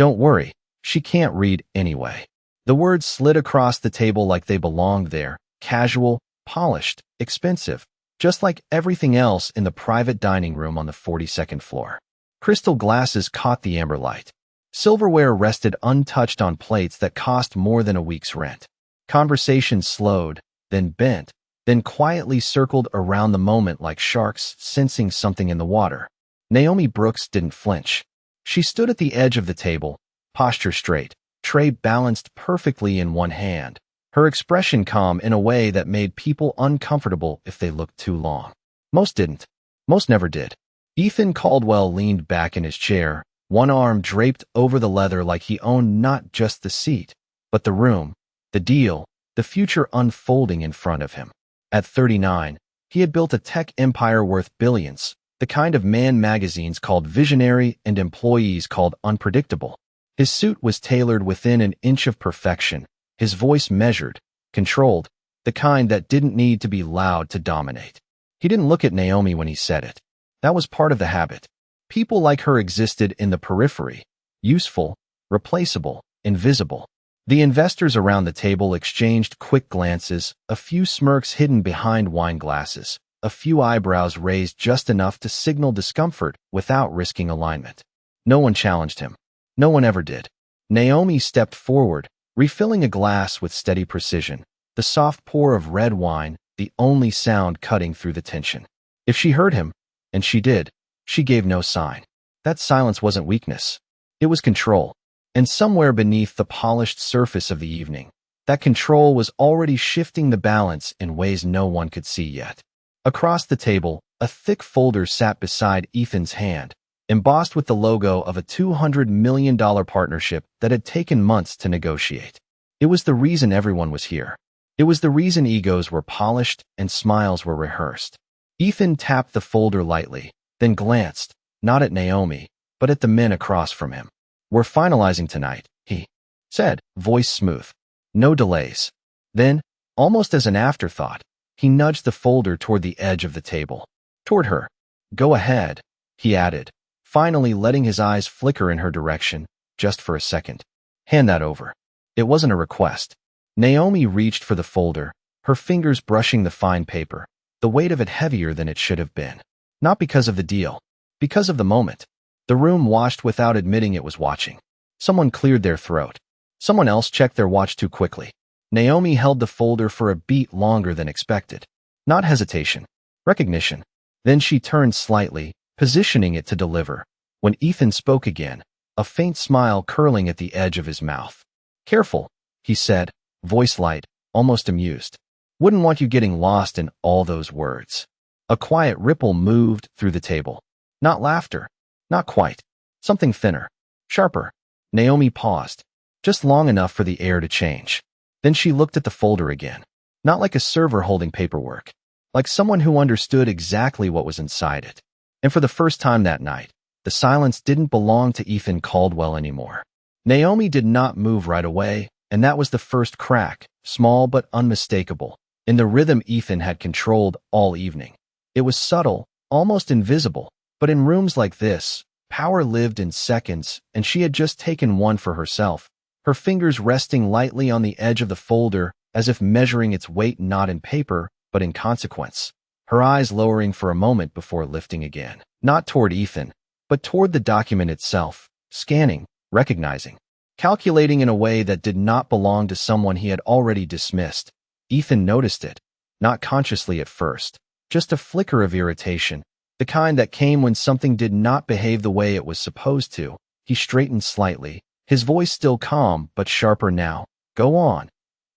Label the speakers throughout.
Speaker 1: Don't worry, she can't read anyway. The words slid across the table like they belonged there, casual, polished, expensive, just like everything else in the private dining room on the 42nd floor. Crystal glasses caught the amber light. Silverware rested untouched on plates that cost more than a week's rent. Conversation slowed, then bent, then quietly circled around the moment like sharks sensing something in the water. Naomi Brooks didn't flinch. She stood at the edge of the table, posture straight, tray balanced perfectly in one hand, her expression calm in a way that made people uncomfortable if they looked too long. Most didn't. Most never did. Ethan Caldwell leaned back in his chair, one arm draped over the leather like he owned not just the seat, but the room, the deal, the future unfolding in front of him. At 39, he had built a tech empire worth billions, the kind of man magazines called visionary and employees called unpredictable. His suit was tailored within an inch of perfection, his voice measured, controlled, the kind that didn't need to be loud to dominate. He didn't look at Naomi when he said it. That was part of the habit. People like her existed in the periphery, useful, replaceable, invisible. The investors around the table exchanged quick glances, a few smirks hidden behind wine glasses, a few eyebrows raised just enough to signal discomfort without risking alignment. No one challenged him. No one ever did. Naomi stepped forward, refilling a glass with steady precision, the soft pour of red wine, the only sound cutting through the tension. If she heard him, and she did, she gave no sign. That silence wasn't weakness. It was control. And somewhere beneath the polished surface of the evening, that control was already shifting the balance in ways no one could see yet. Across the table, a thick folder sat beside Ethan's hand, embossed with the logo of a $200 million partnership that had taken months to negotiate. It was the reason everyone was here. It was the reason egos were polished and smiles were rehearsed. Ethan tapped the folder lightly, then glanced, not at Naomi, but at the men across from him. "We're finalizing tonight," he said, voice smooth. No delays. Then, almost as an afterthought, he nudged the folder toward the edge of the table. Toward her. "Go ahead," he added, finally letting his eyes flicker in her direction, just for a second. "Hand that over." It wasn't a request. Naomi reached for the folder, her fingers brushing the fine paper, the weight of it heavier than it should have been. Not because of the deal. Because of the moment. The room watched without admitting it was watching. Someone cleared their throat. Someone else checked their watch too quickly. Naomi held the folder for a beat longer than expected. Not hesitation. Recognition. Then she turned slightly, positioning it to deliver. When Ethan spoke again, a faint smile curling at the edge of his mouth. "Careful," he said, voice light, almost amused. "Wouldn't want you getting lost in all those words." A quiet ripple moved through the table. Not laughter. Not quite. Something thinner. Sharper. Naomi paused. Just long enough for the air to change. Then she looked at the folder again. Not like a server holding paperwork. Like someone who understood exactly what was inside it. And for the first time that night, the silence didn't belong to Ethan Caldwell anymore. Naomi did not move right away, and that was the first crack, small but unmistakable, in the rhythm Ethan had controlled all evening. It was subtle, almost invisible, but in rooms like this, power lived in seconds, and she had just taken one for herself, her fingers resting lightly on the edge of the folder as if measuring its weight not in paper, but in consequence, her eyes lowering for a moment before lifting again, not toward Ethan, but toward the document itself, scanning, recognizing, calculating in a way that did not belong to someone he had already dismissed. Ethan noticed it, not consciously at first, just a flicker of irritation, the kind that came when something did not behave the way it was supposed to. He straightened slightly, his voice still calm but sharper now. "Go on,"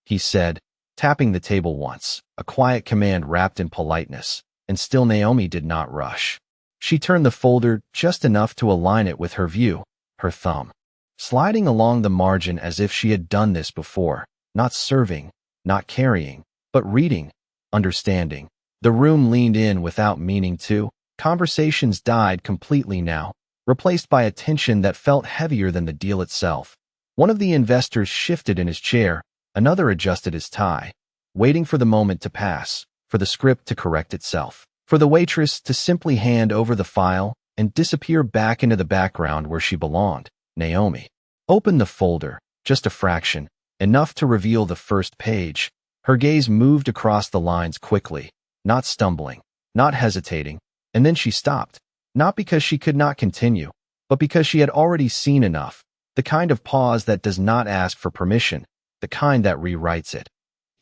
Speaker 1: he said, tapping the table once, a quiet command wrapped in politeness, and still Naomi did not rush. She turned the folder just enough to align it with her view, her thumb, sliding along the margin as if she had done this before, not serving, not carrying, but reading, understanding. The room leaned in without meaning to. Conversations died completely now, replaced by a tension that felt heavier than the deal itself. One of the investors shifted in his chair, another adjusted his tie, waiting for the moment to pass, for the script to correct itself, for the waitress to simply hand over the file and disappear back into the background where she belonged. Naomi. Open the folder, just a fraction, enough to reveal the first page. Her gaze moved across the lines quickly, not stumbling, not hesitating, and then she stopped, not because she could not continue, but because she had already seen enough, the kind of pause that does not ask for permission, the kind that rewrites it.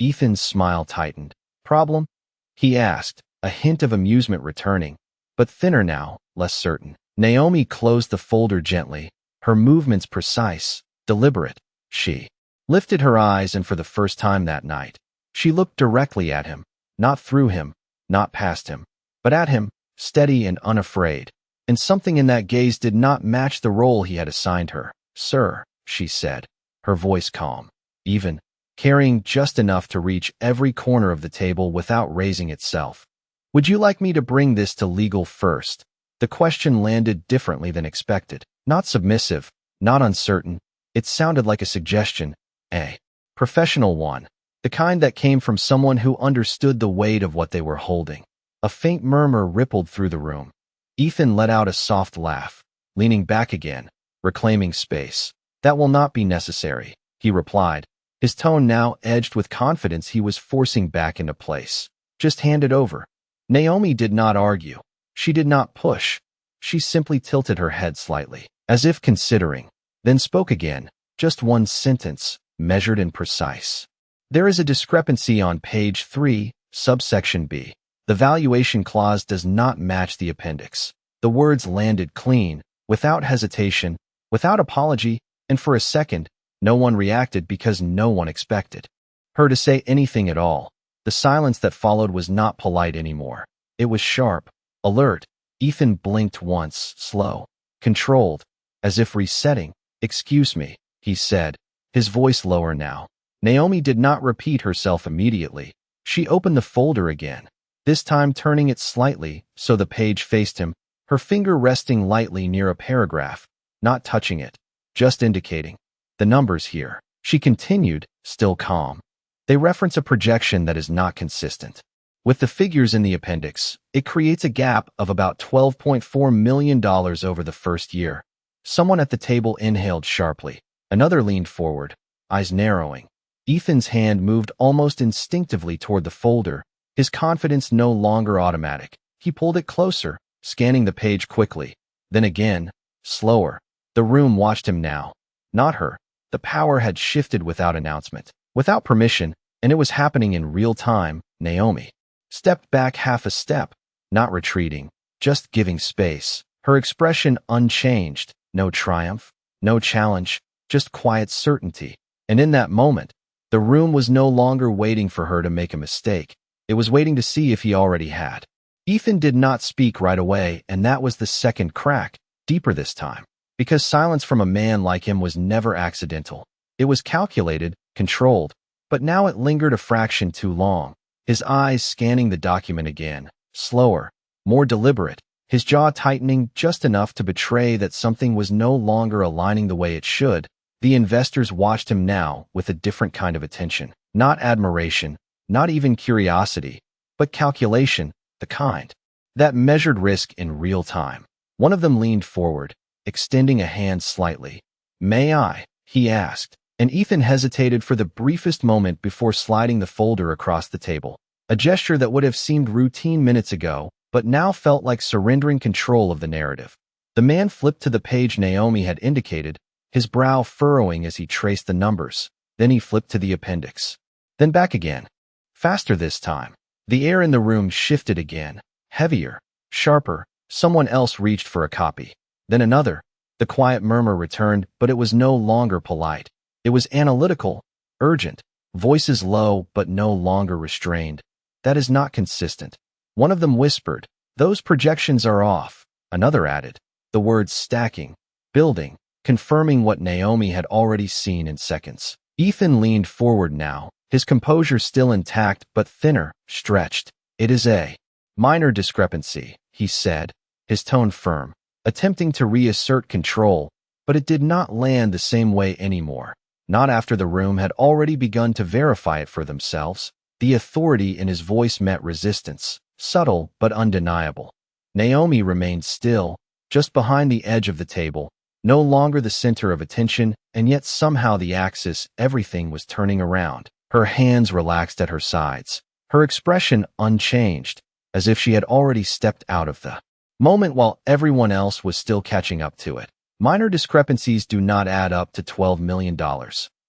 Speaker 1: Ethan's smile tightened. Problem? He asked, a hint of amusement returning, but thinner now, less certain. Naomi closed the folder gently, her movements precise, deliberate. She lifted her eyes, and for the first time that night, she looked directly at him, not through him, not past him, but at him, steady and unafraid. And something in that gaze did not match the role he had assigned her. Sir, she said, her voice calm, even, carrying just enough to reach every corner of the table without raising itself. Would you like me to bring this to legal first? The question landed differently than expected. Not submissive, not uncertain. It sounded like a suggestion, a professional one, the kind that came from someone who understood the weight of what they were holding. A faint murmur rippled through the room. Ethan let out a soft laugh, leaning back again, reclaiming space. That will not be necessary, he replied, his tone now edged with confidence he was forcing back into place. Just hand it over. Naomi did not argue. She did not push. She simply tilted her head slightly, as if considering, then spoke again, just one sentence, measured and precise. There is a discrepancy on page 3, subsection B. The valuation clause does not match the appendix. The words landed clean, without hesitation, without apology, and for a second, no one reacted because no one expected her to say anything at all. The silence that followed was not polite anymore. It was sharp, alert. Ethan blinked once, slow, controlled, as if resetting. Excuse me, he said, his voice lower now. Naomi did not repeat herself immediately. She opened the folder again, this time turning it slightly so the page faced him, her finger resting lightly near a paragraph, not touching it, just indicating. The numbers here, she continued, still calm. They reference a projection that is not consistent. With the figures in the appendix, it creates a gap of about $12.4 million over the first year. Someone at the table inhaled sharply. Another leaned forward, eyes narrowing. Ethan's hand moved almost instinctively toward the folder, his confidence no longer automatic. He pulled it closer, scanning the page quickly. Then again, slower. The room watched him now. Not her. The power had shifted without announcement, without permission, and it was happening in real time. Naomi stepped back half a step, not retreating, just giving space. Her expression unchanged, no triumph, no challenge, just quiet certainty. And in that moment, the room was no longer waiting for her to make a mistake. It was waiting to see if he already had. Ethan did not speak right away, and that was the second crack, deeper this time. Because silence from a man like him was never accidental. It was calculated, controlled, but now it lingered a fraction too long. His eyes scanning the document again, slower, more deliberate, his jaw tightening just enough to betray that something was no longer aligning the way it should. The investors watched him now with a different kind of attention. Not admiration, not even curiosity, but calculation, the kind that measured risk in real time. One of them leaned forward, extending a hand slightly. May I? He asked, and Ethan hesitated for the briefest moment before sliding the folder across the table. A gesture that would have seemed routine minutes ago, but now felt like surrendering control of the narrative. The man flipped to the page Naomi had indicated, his brow furrowing as he traced the numbers. Then he flipped to the appendix. Then back again. Faster this time. The air in the room shifted again, heavier, sharper. Someone else reached for a copy. Then another. The quiet murmur returned, but it was no longer polite. It was analytical, urgent, voices low but no longer restrained. That is not consistent. One of them whispered, those projections are off. Another added, the words stacking, building, confirming what Naomi had already seen in seconds. Ethan leaned forward now, his composure still intact but thinner, stretched. It is a minor discrepancy, he said, his tone firm, attempting to reassert control, but it did not land the same way anymore. Not after the room had already begun to verify it for themselves. The authority in his voice met resistance, subtle but undeniable. Naomi remained still, just behind the edge of the table, no longer the center of attention, and yet somehow the axis, everything was turning around. Her hands relaxed at her sides, her expression unchanged, as if she had already stepped out of the moment while everyone else was still catching up to it. Minor discrepancies do not add up to $12 million.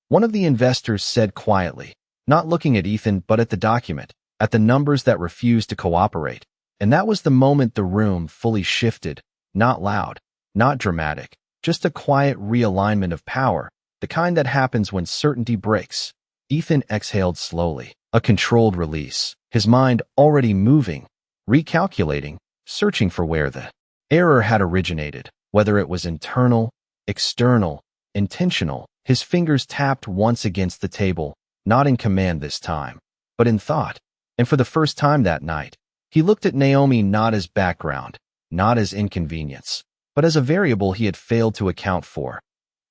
Speaker 1: One of the investors said quietly, not looking at Ethan but at the document, at the numbers that refused to cooperate. And that was the moment the room fully shifted, not loud, not dramatic, just a quiet realignment of power, the kind that happens when certainty breaks. Ethan exhaled slowly, a controlled release, his mind already moving, recalculating, searching for where the error had originated, whether it was internal, external, intentional. His fingers tapped once against the table, not in command this time, but in thought. And for the first time that night, he looked at Naomi not as background, not as inconvenience, but as a variable he had failed to account for.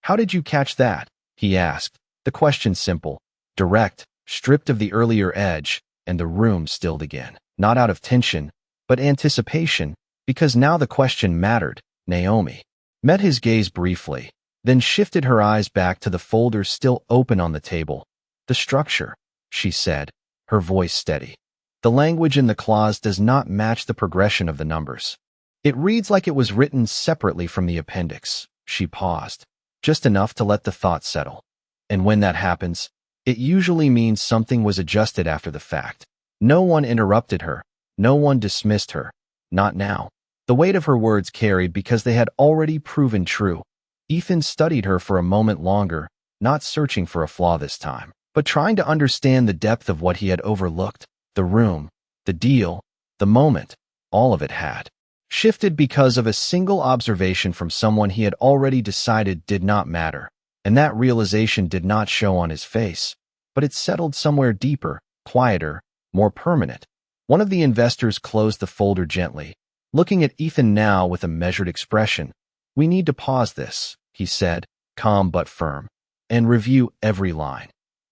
Speaker 1: "How did you catch that?" he asked, the question simple, direct, stripped of the earlier edge, and the room stilled again, not out of tension, but anticipation, because now the question mattered. Naomi met his gaze briefly, then shifted her eyes back to the folder still open on the table. "The structure," she said, her voice steady. "The language in the clause does not match the progression of the numbers. It reads like it was written separately from the appendix." She paused, just enough to let the thought settle. And when that happens, it usually means something was adjusted after the fact. No one interrupted her. No one dismissed her. Not now. The weight of her words carried because they had already proven true. Ethan studied her for a moment longer, not searching for a flaw this time, but trying to understand the depth of what he had overlooked. The room, the deal, the moment, all of it had shifted because of a single observation from someone he had already decided did not matter. And that realization did not show on his face, but it settled somewhere deeper, quieter, more permanent. One of the investors closed the folder gently, looking at Ethan now with a measured expression. "We need to pause this," he said, calm but firm, "and review every line."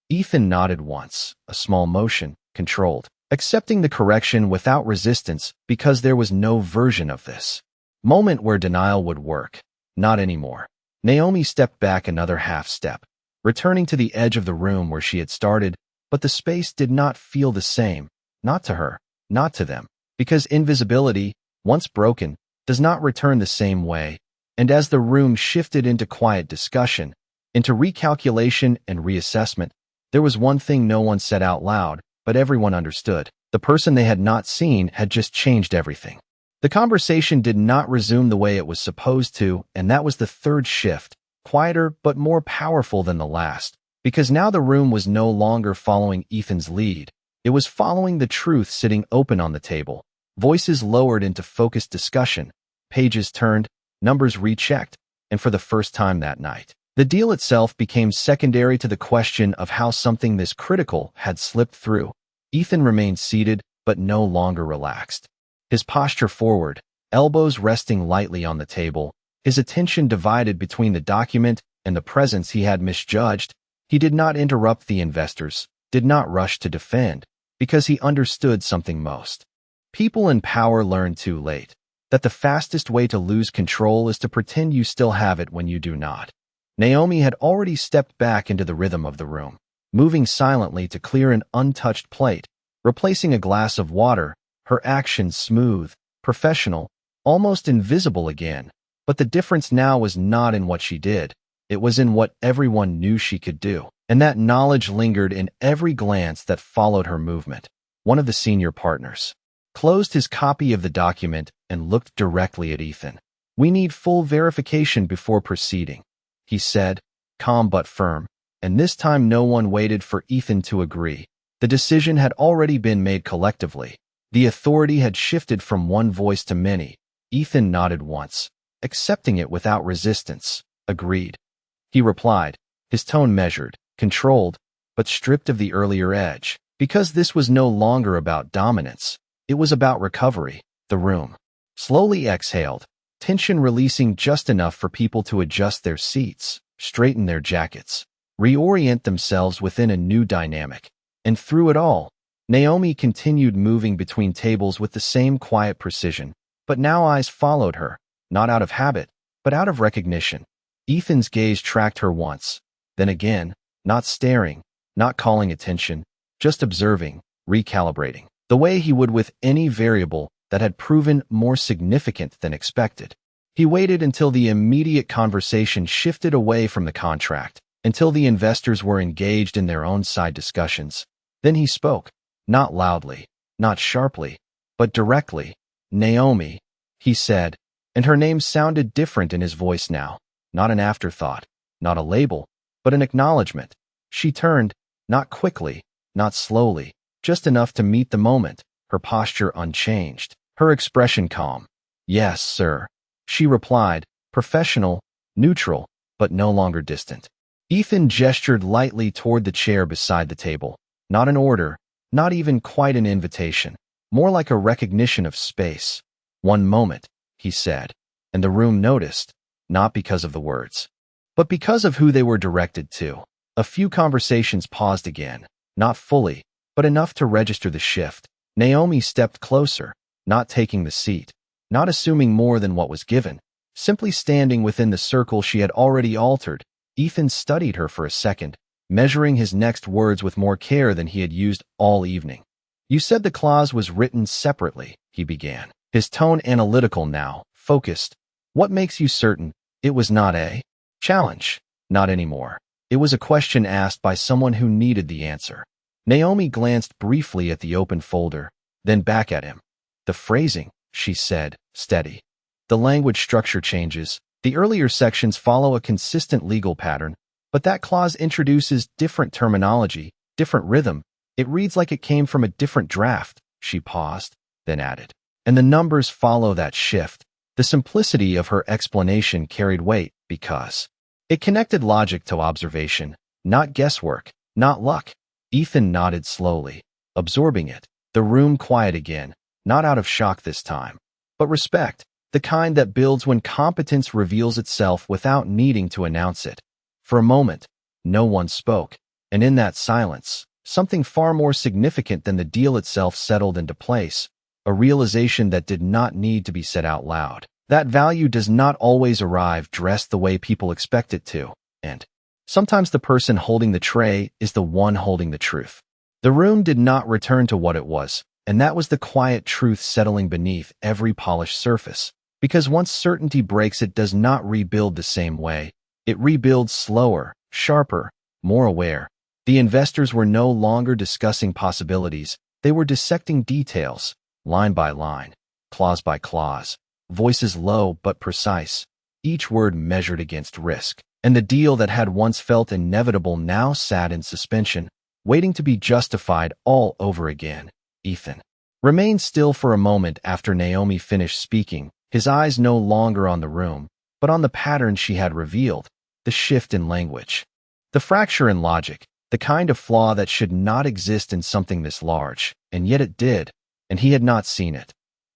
Speaker 1: Ethan nodded once, a small motion, controlled, accepting the correction without resistance because there was no version of this moment where denial would work. Not anymore. Naomi stepped back another half step, returning to the edge of the room where she had started, but the space did not feel the same, not to her, not to them, because invisibility, once broken, does not return the same way. And as the room shifted into quiet discussion, into recalculation and reassessment, there was one thing no one said out loud, but everyone understood. The person they had not seen had just changed everything. The conversation did not resume the way it was supposed to, and that was the third shift, quieter but more powerful than the last, because now the room was no longer following Ethan's lead. It was following the truth sitting open on the table. Voices lowered into focused discussion, pages turned, numbers rechecked, and for the first time that night, the deal itself became secondary to the question of how something this critical had slipped through. Ethan remained seated, but no longer relaxed. His posture forward, elbows resting lightly on the table, his attention divided between the document and the presence he had misjudged. He did not interrupt the investors, did not rush to defend, because he understood something most people in power learn too late, that the fastest way to lose control is to pretend you still have it when you do not. Naomi had already stepped back into the rhythm of the room, moving silently to clear an untouched plate, replacing a glass of water, her actions smooth, professional, almost invisible again. But the difference now was not in what she did. It was in what everyone knew she could do, and that knowledge lingered in every glance that followed her movement. One of the senior partners closed his copy of the document and looked directly at Ethan. "We need full verification before proceeding," he said, calm but firm, and this time no one waited for Ethan to agree. The decision had already been made collectively. The authority had shifted from one voice to many. Ethan nodded once, accepting it without resistance. "Agreed," he replied, his tone measured, controlled, but stripped of the earlier edge, because this was no longer about dominance. It was about recovery. The room slowly exhaled, tension releasing just enough for people to adjust their seats, straighten their jackets, reorient themselves within a new dynamic. And through it all, Naomi continued moving between tables with the same quiet precision, but now eyes followed her, not out of habit, but out of recognition. Ethan's gaze tracked her once, then again, not staring, not calling attention, just observing, recalibrating, the way he would with any variable that had proven more significant than expected. He waited until the immediate conversation shifted away from the contract, until the investors were engaged in their own side discussions. Then he spoke, not loudly, not sharply, but directly. "Naomi," he said, and her name sounded different in his voice now, not an afterthought, not a label, but an acknowledgement. She turned, not quickly, not slowly, just enough to meet the moment, her posture unchanged, her expression calm. "Yes, sir," she replied, professional, neutral, but no longer distant. Ethan gestured lightly toward the chair beside the table. Not an order, not even quite an invitation, more like a recognition of space. "One moment," he said, and the room noticed, not because of the words, but because of who they were directed to. A few conversations paused again, not fully, but enough to register the shift. Naomi stepped closer, not taking the seat, not assuming more than what was given, simply standing within the circle she had already altered. Ethan studied her for a second, measuring his next words with more care than he had used all evening. "You said the clause was written separately," he began, his tone analytical now, focused. "What makes you certain it was not a challenge?" "Not anymore." It was a question asked by someone who needed the answer. Naomi glanced briefly at the open folder, then back at him. "The phrasing," she said, steady. "The language structure changes. The earlier sections follow a consistent legal pattern, but that clause introduces different terminology, different rhythm. It reads like it came from a different draft." She paused, then added, "And the numbers follow that shift." The simplicity of her explanation carried weight because it connected logic to observation, not guesswork, not luck. Ethan nodded slowly, absorbing it. The room quiet again, not out of shock this time, but respect, the kind that builds when competence reveals itself without needing to announce it. For a moment, no one spoke, and in that silence, something far more significant than the deal itself settled into place, a realization that did not need to be said out loud. That value does not always arrive dressed the way people expect it to, and sometimes the person holding the tray is the one holding the truth. The room did not return to what it was, and that was the quiet truth settling beneath every polished surface. Because once certainty breaks, it does not rebuild the same way. It rebuilds slower, sharper, more aware. The investors were no longer discussing possibilities. They were dissecting details, line by line, clause by clause, voices low but precise, each word measured against risk. And the deal that had once felt inevitable now sat in suspension, waiting to be justified all over again. Ethan remained still for a moment after Naomi finished speaking, his eyes no longer on the room, but on the pattern she had revealed, the shift in language, the fracture in logic, the kind of flaw that should not exist in something this large, and yet it did, and he had not seen it.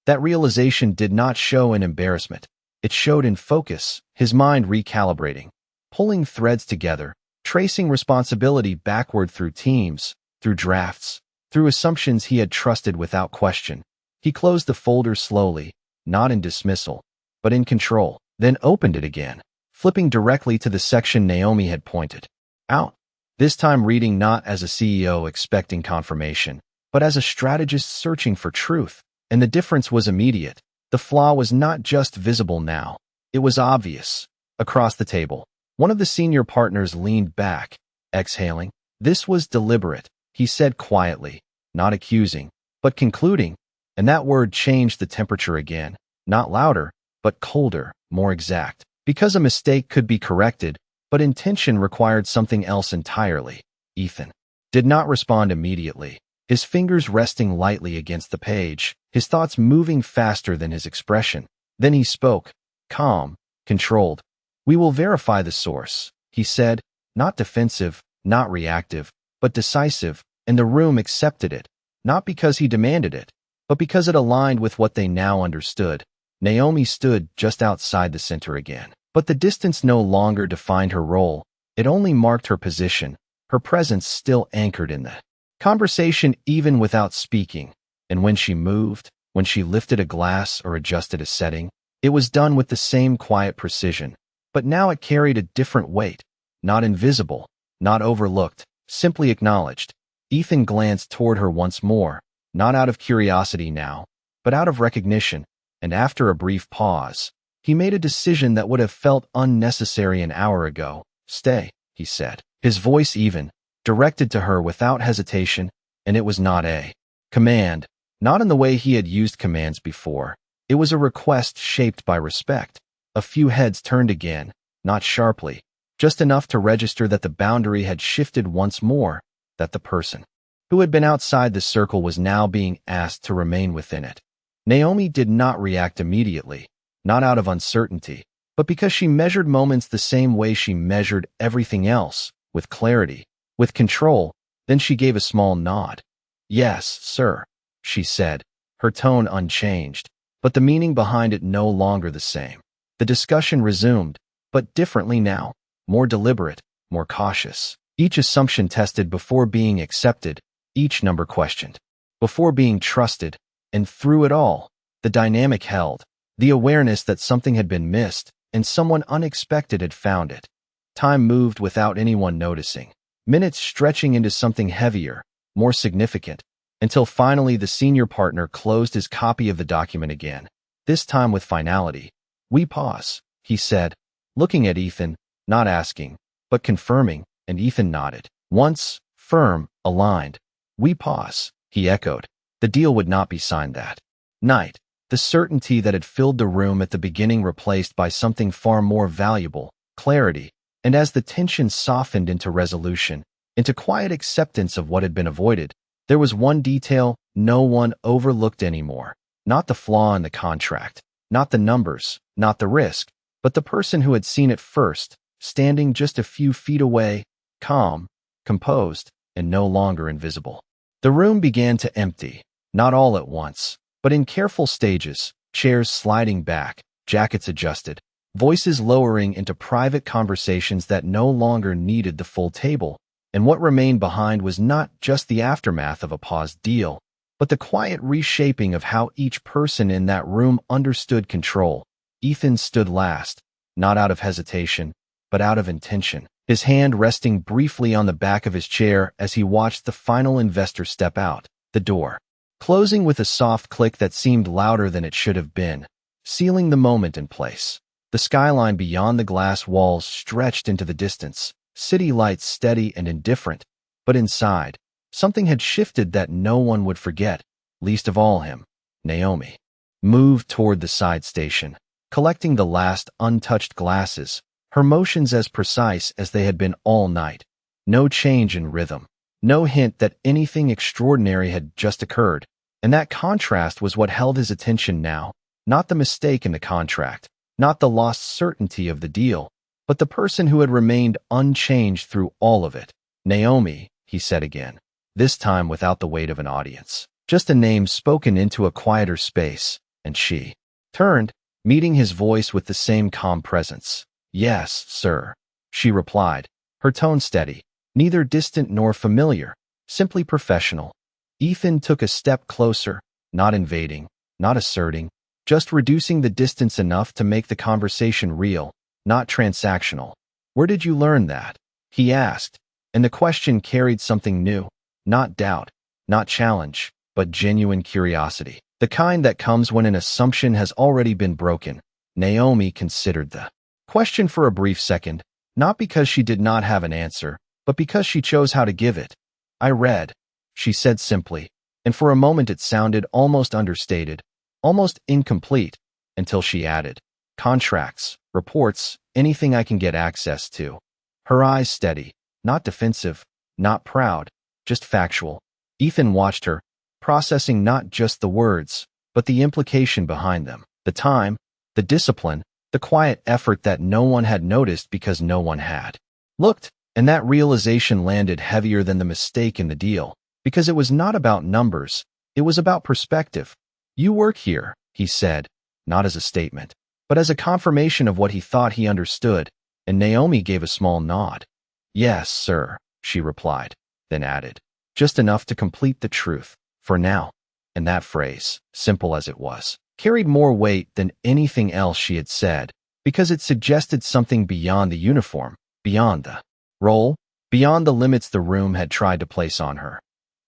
Speaker 1: That realization did not show in embarrassment. It showed in focus, his mind recalibrating, pulling threads together, tracing responsibility backward through teams, through drafts, through assumptions he had trusted without question. He closed the folder slowly, not in dismissal, but in control, then opened it again, flipping directly to the section Naomi had pointed out, this time reading not as a CEO expecting confirmation, but as a strategist searching for truth. And the difference was immediate. The flaw was not just visible now. It was obvious. Across the table, one of the senior partners leaned back, exhaling. "This was deliberate," he said quietly, not accusing, but concluding, and that word changed the temperature again, not louder, but colder, more exact, because a mistake could be corrected, but intention required something else entirely. Ethan did not respond immediately, his fingers resting lightly against the page, his thoughts moving faster than his expression. Then he spoke, calm, controlled. "We will verify the source," he said, not defensive, not reactive, but decisive, and the room accepted it, not because he demanded it, but because it aligned with what they now understood. Naomi stood just outside the center again, but the distance no longer defined her role. It only marked her position, her presence still anchored in the conversation even without speaking. And when she moved, when she lifted a glass or adjusted a setting, it was done with the same quiet precision, But now it carried a different weight. Not invisible, not overlooked, simply acknowledged. Ethan glanced toward her once more, not out of curiosity now, but out of recognition, and after a brief pause, he made a decision that would have felt unnecessary an hour ago. "Stay," he said, his voice even, directed to her without hesitation, and it was not a command, not in the way he had used commands before. It was a request shaped by respect. A few heads turned again, not sharply, just enough to register that the boundary had shifted once more, that the person who had been outside the circle was now being asked to remain within it. Naomi did not react immediately, not out of uncertainty, but because she measured moments the same way she measured everything else, with clarity, with control. Then she gave a small nod. "Yes, sir," she said, her tone unchanged, but the meaning behind it no longer the same. The discussion resumed, but differently now, more deliberate, more cautious. Each assumption tested before being accepted, each number questioned before being trusted, and through it all, the dynamic held, the awareness that something had been missed, and someone unexpected had found it. Time moved without anyone noticing, minutes stretching into something heavier, more significant, until finally the senior partner closed his copy of the document again, this time with finality. "We pause," he said, looking at Ethan, not asking, but confirming, and Ethan nodded. Once, firm, aligned. "We pause," he echoed. The deal would not be signed that night. The certainty that had filled the room at the beginning replaced by something far more valuable, clarity, and as the tension softened into resolution, into quiet acceptance of what had been avoided, there was one detail no one overlooked anymore. Not the flaw in the contract, not the numbers, not the risk, but the person who had seen it first, standing just a few feet away, calm, composed, and no longer invisible. The room began to empty, not all at once, but in careful stages, chairs sliding back, jackets adjusted, voices lowering into private conversations that no longer needed the full table, and what remained behind was not just the aftermath of a paused deal, but the quiet reshaping of how each person in that room understood control. Ethan stood last, not out of hesitation, but out of intention, his hand resting briefly on the back of his chair as he watched the final investor step out, the door closing with a soft click that seemed louder than it should have been, sealing the moment in place. The skyline beyond the glass walls stretched into the distance, city lights steady and indifferent, but inside, something had shifted that no one would forget, least of all him. Naomi moved toward the side station, collecting the last untouched glasses, her motions as precise as they had been all night. No change in rhythm, no hint that anything extraordinary had just occurred, and that contrast was what held his attention now, not the mistake in the contract, not the lost certainty of the deal, but the person who had remained unchanged through all of it. "Naomi," he said again, this time without the weight of an audience, just a name spoken into a quieter space, and she turned, meeting his voice with the same calm presence. "Yes, sir," she replied, her tone steady, neither distant nor familiar, simply professional. Ethan took a step closer, not invading, not asserting, just reducing the distance enough to make the conversation real, not transactional. "Where did you learn that?" he asked, and the question carried something new, not doubt, not challenge, but genuine curiosity, the kind that comes when an assumption has already been broken. Naomi considered the question for a brief second, not because she did not have an answer, but because she chose how to give it. "I read," she said simply, and for a moment it sounded almost understated, almost incomplete, until she added, "Contracts, reports, anything I can get access to." Her eyes steady, not defensive, not proud, just factual. Ethan watched her, processing not just the words, but the implication behind them, the time, the discipline, the quiet effort that no one had noticed because no one had looked, and that realization landed heavier than the mistake in the deal, because it was not about numbers, it was about perspective. "You work here," he said, not as a statement, but as a confirmation of what he thought he understood, and Naomi gave a small nod. "Yes, sir," she replied, then added, just enough to complete the truth, "for now." And that phrase, simple as it was, carried more weight than anything else she had said, because it suggested something beyond the uniform, beyond the role, beyond the limits the room had tried to place on her.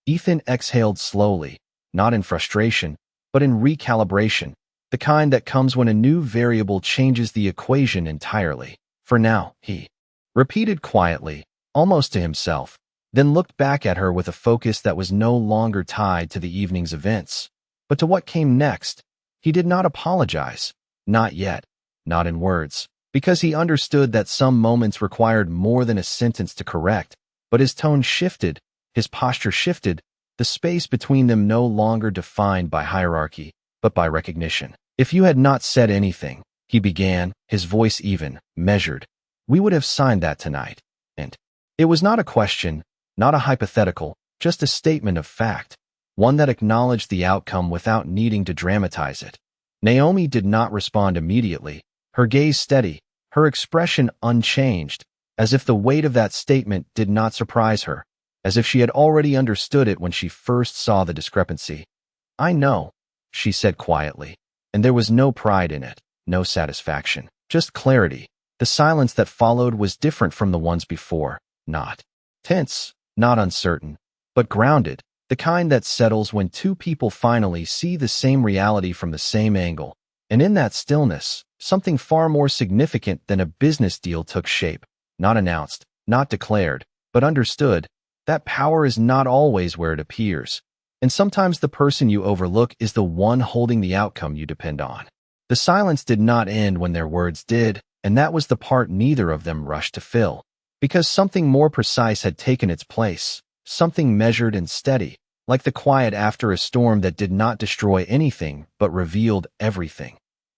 Speaker 1: Ethan exhaled slowly, not in frustration, but in recalibration, the kind that comes when a new variable changes the equation entirely. For now, he repeated quietly, almost to himself, then looked back at her with a focus that was no longer tied to the evening's events, but to what came next. He did not apologize, not yet, not in words, because he understood that some moments required more than a sentence to correct, but his tone shifted, his posture shifted, the space between them no longer defined by hierarchy, but by recognition. If you had not said anything, he began, his voice even, measured, we would have signed that tonight. And it was not a question, not a hypothetical, just a statement of fact, one that acknowledged the outcome without needing to dramatize it. Naomi did not respond immediately, her gaze steady, her expression unchanged, as if the weight of that statement did not surprise her, as if she had already understood it when she first saw the discrepancy. I know, she said quietly, and there was no pride in it, no satisfaction, just clarity. The silence that followed was different from the ones before, not tense, not uncertain, but grounded, the kind that settles when two people finally see the same reality from the same angle. And in that stillness, something far more significant than a business deal took shape, not announced, not declared, but understood. That power is not always where it appears, and sometimes the person you overlook is the one holding the outcome you depend on. The silence did not end when their words did, and that was the part neither of them rushed to fill, because something more precise had taken its place, something measured and steady, like the quiet after a storm that did not destroy anything but revealed everything.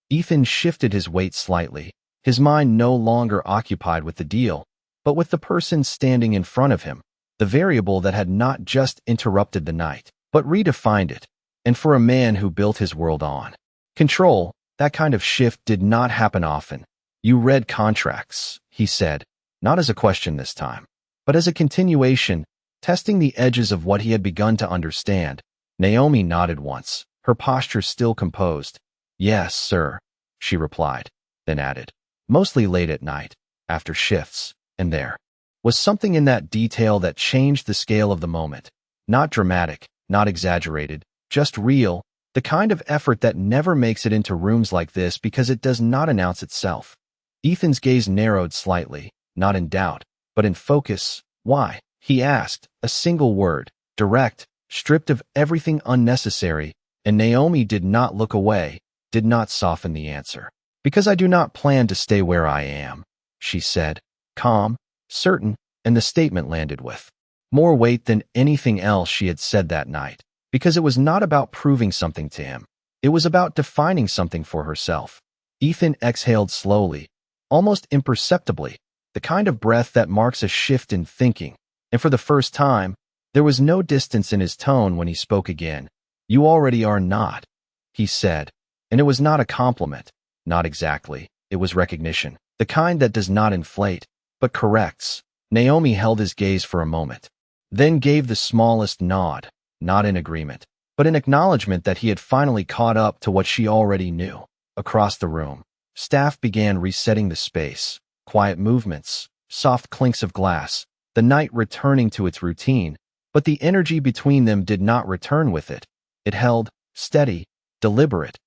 Speaker 1: Ethan shifted his weight slightly, his mind no longer occupied with the deal, but with the person standing in front of him, the variable that had not just interrupted the night, but redefined it, and for a man who built his world on control, that kind of shift did not happen often. You read contracts, he said, not as a question this time, but as a continuation, testing the edges of what he had begun to understand. Naomi nodded once, her posture still composed. Yes, sir, she replied, then added, mostly late at night, after shifts, and there was something in that detail that changed the scale of the moment. Not dramatic, not exaggerated, just real, the kind of effort that never makes it into rooms like this because it does not announce itself. Ethan's gaze narrowed slightly, not in doubt, but in focus. Why? He asked, a single word, direct, stripped of everything unnecessary, and Naomi did not look away, did not soften the answer. Because I do not plan to stay where I am, she said, calm, certain, and the statement landed with more weight than anything else she had said that night, because it was not about proving something to him. It was about defining something for herself. Ethan exhaled slowly, almost imperceptibly, the kind of breath that marks a shift in thinking, and for the first time, there was no distance in his tone when he spoke again. You already are not, he said, and it was not a compliment, not exactly, it was recognition, the kind that does not inflate, but corrects. Naomi held his gaze for a moment, then gave the smallest nod, not in agreement, but in acknowledgement that he had finally caught up to what she already knew. Across the room, staff began resetting the space, quiet movements, soft clinks of glass, the night returning to its routine, but the energy between them did not return with it. It held, steady, deliberate.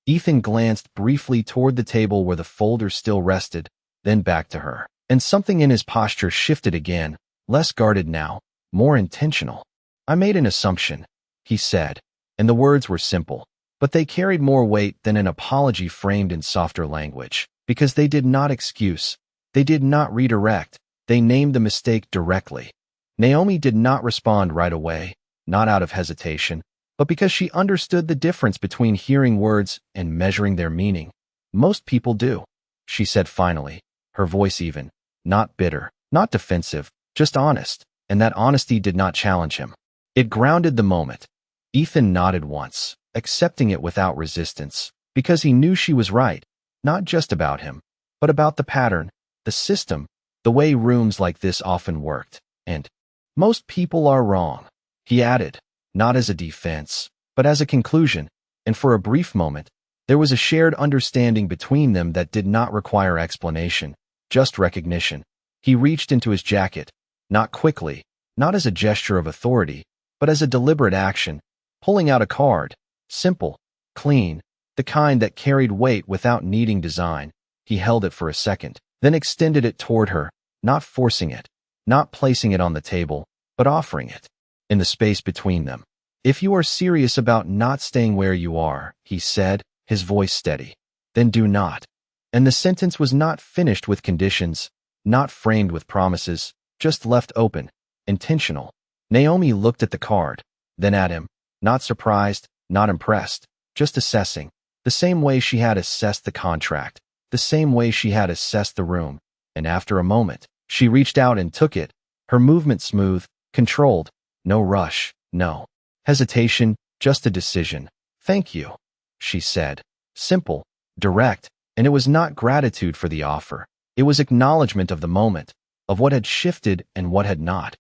Speaker 1: Ethan glanced briefly toward the table where the folder still rested, then back to her. And something in his posture shifted again, less guarded now, more intentional. I made an assumption, he said, and the words were simple, but they carried more weight than an apology framed in softer language, because they did not excuse, they did not redirect, they named the mistake directly. Naomi did not respond right away, not out of hesitation, but because she understood the difference between hearing words and measuring their meaning. Most people do, she said finally, her voice even, not bitter, not defensive, just honest, and that honesty did not challenge him. It grounded the moment. Ethan nodded once, accepting it without resistance, because he knew she was right, not just about him, but about the pattern, the system, the way rooms like this often worked. And most people are wrong, he added, not as a defense, but as a conclusion, and for a brief moment, There was a shared understanding between them that did not require explanation, just recognition. He reached into his jacket, not quickly, not as a gesture of authority, but as a deliberate action, pulling out a card, simple, clean, the kind that carried weight without needing design. He held it for a second, then extended it toward her, not forcing it, not placing it on the table, but offering it. In the space between them. "If you are serious about not staying where you are," he said, his voice steady, "then do not." And the sentence was not finished with conditions, not framed with promises, just left open, intentional. Naomi looked at the card, then at him, not surprised, not impressed, just assessing, the same way she had assessed the contract, the same way she had assessed the room. And after a moment, she reached out and took it, her movement smooth, controlled, no rush, no hesitation, just a decision. "Thank you," she said. Simple, direct, and it was not gratitude for the offer. It was acknowledgement of the moment, of what had shifted and what had not.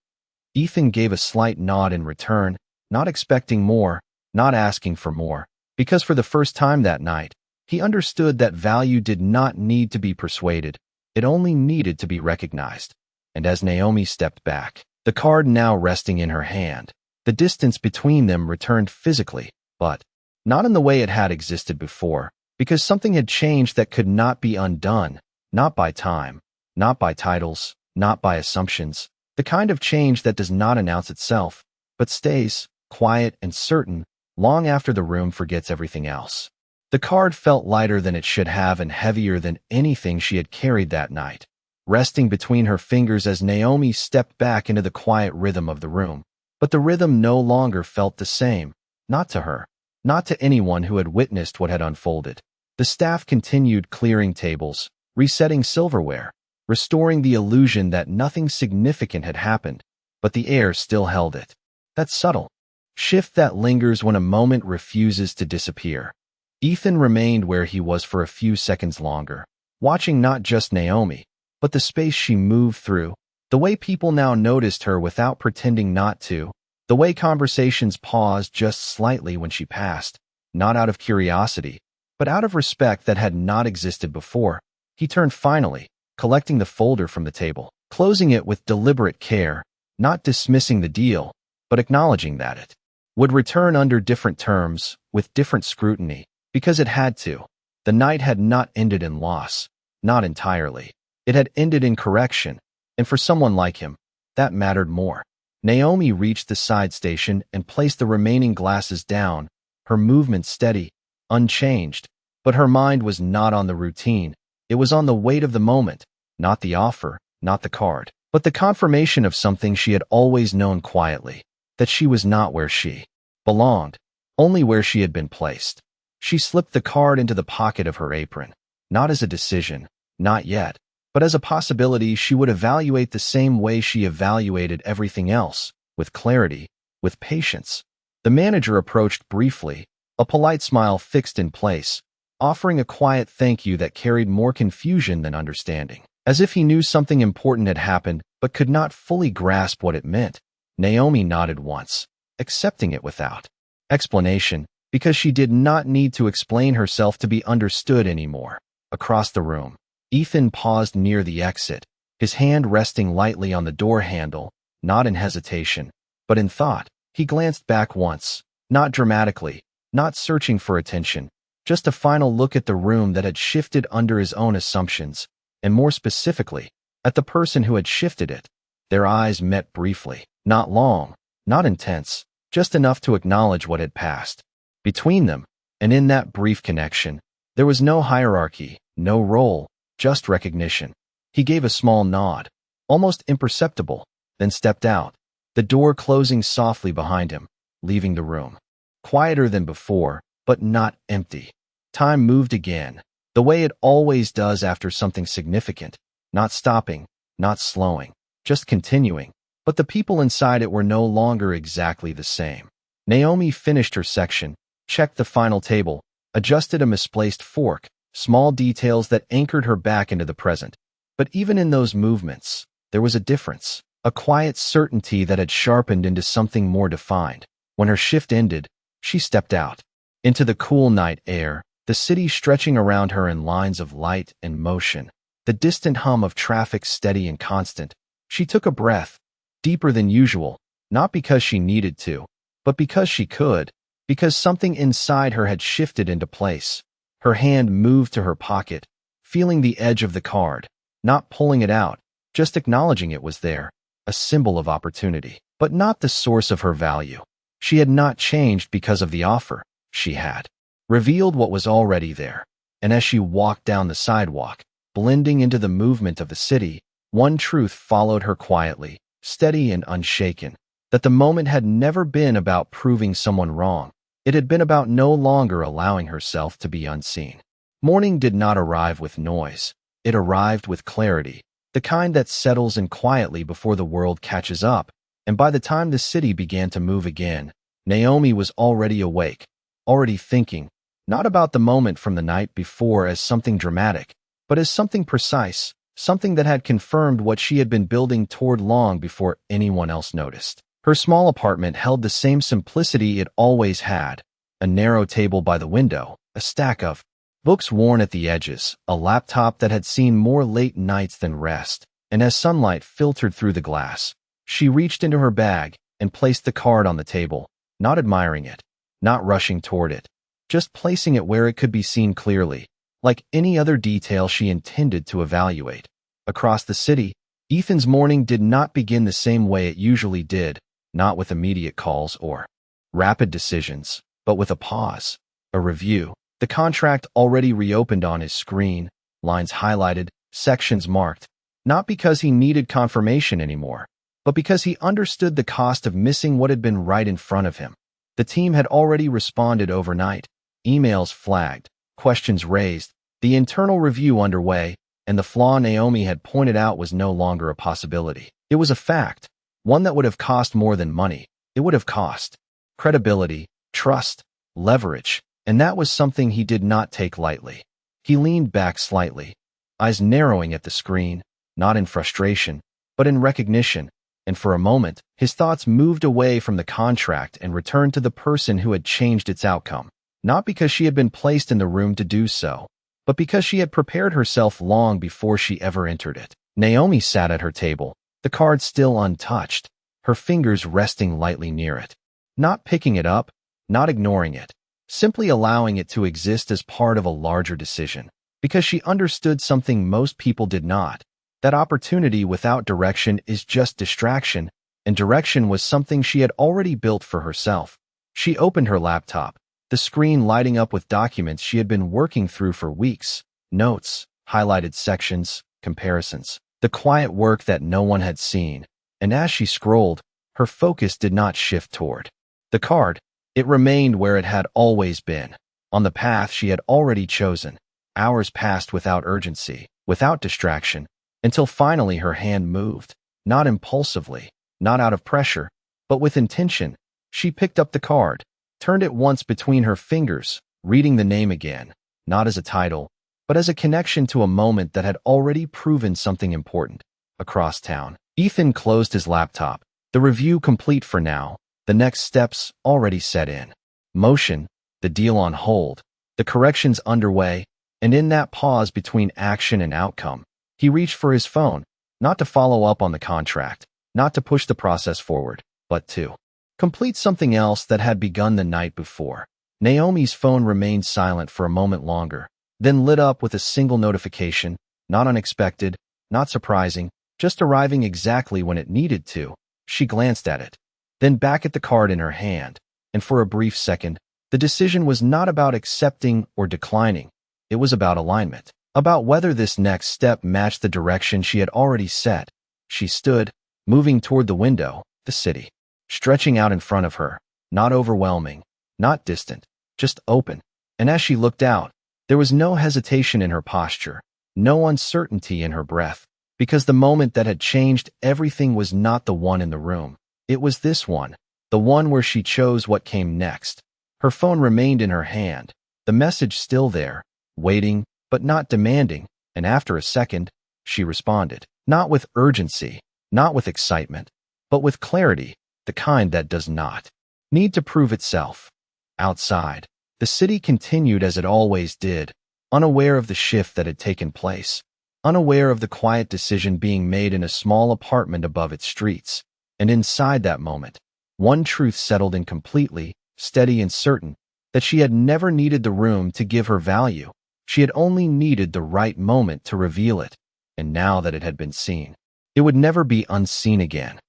Speaker 1: Ethan gave a slight nod in return, not expecting more, not asking for more, because for the first time that night, he understood that value did not need to be persuaded, it only needed to be recognized. And as Naomi stepped back, the card now resting in her hand, the distance between them returned physically, but not in the way it had existed before, because something had changed that could not be undone, not by time, not by titles, not by assumptions, the kind of change that does not announce itself, but stays, quiet and certain, long after the room forgets everything else. The card felt lighter than it should have and heavier than anything she had carried that night, resting between her fingers as Naomi stepped back into the quiet rhythm of the room. But the rhythm no longer felt the same, not to her, not to anyone who had witnessed what had unfolded. The staff continued clearing tables, resetting silverware, restoring the illusion that nothing significant had happened, but the air still held it. That subtle shift that lingers when a moment refuses to disappear. Ethan remained where he was for a few seconds longer, watching not just Naomi, but the space she moved through, the way people now noticed her without pretending not to, the way conversations paused just slightly when she passed, not out of curiosity, but out of respect that had not existed before. He turned finally, collecting the folder from the table, closing it with deliberate care, not dismissing the deal, but acknowledging that it would return under different terms, with different scrutiny, because it had to. The night had not ended in loss, not entirely. It had ended in correction, and for someone like him, that mattered more. Naomi reached the side station and placed the remaining glasses down, her movement steady, unchanged, but her mind was not on the routine. It was on the weight of the moment, not the offer, not the card, but the confirmation of something she had always known quietly, that she was not where she belonged, only where she had been placed. She slipped the card into the pocket of her apron, not as a decision, not yet, but as a possibility she would evaluate the same way she evaluated everything else, with clarity, with patience. The manager approached briefly, a polite smile fixed in place, offering a quiet thank you that carried more confusion than understanding, as if he knew something important had happened but could not fully grasp what it meant. Naomi nodded once, accepting it without explanation, because she did not need to explain herself to be understood anymore. Across the room, Ethan paused near the exit, his hand resting lightly on the door handle, not in hesitation, but in thought. He glanced back once, not dramatically, not searching for attention, just a final look at the room that had shifted under his own assumptions, and more specifically, at the person who had shifted it. Their eyes met briefly, not long, not intense, just enough to acknowledge what had passed between them, and in that brief connection, there was no hierarchy, no role, just recognition. He gave a small nod, almost imperceptible, then stepped out, the door closing softly behind him, leaving the room. Quieter than before, but not empty. Time moved again, the way it always does after something significant, not stopping, not slowing, just continuing. But the people inside it were no longer exactly the same. Naomi finished her section, checked the final table, adjusted a misplaced fork, small details that anchored her back into the present. But even in those movements, there was a difference, a quiet certainty that had sharpened into something more defined. When her shift ended, she stepped out, into the cool night air, the city stretching around her in lines of light and motion, the distant hum of traffic steady and constant. She took a breath, deeper than usual, not because she needed to, but because she could, because something inside her had shifted into place. Her hand moved to her pocket, feeling the edge of the card, not pulling it out, just acknowledging it was there, a symbol of opportunity, but not the source of her value. She had not changed because of the offer. She had revealed what was already there, and as she walked down the sidewalk, blending into the movement of the city, one truth followed her quietly, steady and unshaken, that the moment had never been about proving someone wrong. It had been about no longer allowing herself to be unseen. Morning did not arrive with noise. It arrived with clarity, the kind that settles in quietly before the world catches up, and by the time the city began to move again, Naomi was already awake, already thinking, not about the moment from the night before as something dramatic, but as something precise, something that had confirmed what she had been building toward long before anyone else noticed. Her small apartment held the same simplicity it always had, a narrow table by the window, a stack of books worn at the edges, a laptop that had seen more late nights than rest, and as sunlight filtered through the glass, she reached into her bag and placed the card on the table, not admiring it, not rushing toward it, just placing it where it could be seen clearly, like any other detail she intended to evaluate. Across the city, Ethan's morning did not begin the same way it usually did, not with immediate calls or rapid decisions, but with a pause, a review. The contract already reopened on his screen, lines highlighted, sections marked, not because he needed confirmation anymore, but because he understood the cost of missing what had been right in front of him. The team had already responded overnight, emails flagged, questions raised, the internal review underway, and the flaw Naomi had pointed out was no longer a possibility. It was a fact, one that would have cost more than money. It would have cost credibility, trust, leverage, and that was something he did not take lightly. He leaned back slightly, eyes narrowing at the screen, not in frustration, but in recognition, and for a moment, his thoughts moved away from the contract and returned to the person who had changed its outcome, not because she had been placed in the room to do so, but because she had prepared herself long before she ever entered it. Naomi sat at her table, the card still untouched, her fingers resting lightly near it. Not picking it up, not ignoring it, simply allowing it to exist as part of a larger decision, because she understood something most people did not, that opportunity without direction is just distraction, and direction was something she had already built for herself. She opened her laptop, the screen lighting up with documents she had been working through for weeks, notes, highlighted sections, comparisons, the quiet work that no one had seen, and as she scrolled, her focus did not shift toward the card. It remained where it had always been, on the path she had already chosen. Hours passed without urgency, without distraction, until finally her hand moved, not impulsively, not out of pressure, but with intention. She picked up the card, turned it once between her fingers, reading the name again, not as a title, but as a connection to a moment that had already proven something important. Across town, Ethan closed his laptop, the review complete for now, the next steps already set in motion, the deal on hold, the corrections underway, and in that pause between action and outcome, he reached for his phone, not to follow up on the contract, not to push the process forward, but to complete something else that had begun the night before. Naomi's phone remained silent for a moment longer, then lit up with a single notification, not unexpected, not surprising, just arriving exactly when it needed to. She glanced at it, then back at the card in her hand, and for a brief second, the decision was not about accepting or declining. It was about alignment, about whether this next step matched the direction she had already set. She stood, moving toward the window, the city, stretching out in front of her, not overwhelming, not distant, just open. And as she looked out, there was no hesitation in her posture, no uncertainty in her breath, because the moment that had changed everything was not the one in the room. It was this one, the one where she chose what came next. Her phone remained in her hand, the message still there, waiting, but not demanding, and after a second, she responded, not with urgency, not with excitement, but with clarity, the kind that does not need to prove itself. Outside, The city continued as it always did, unaware of the shift that had taken place, unaware of the quiet decision being made in a small apartment above its streets. And inside that moment, one truth settled in completely, steady and certain, that she had never needed the room to give her value. She had only needed the right moment to reveal it. And now that it had been seen, it would never be unseen again.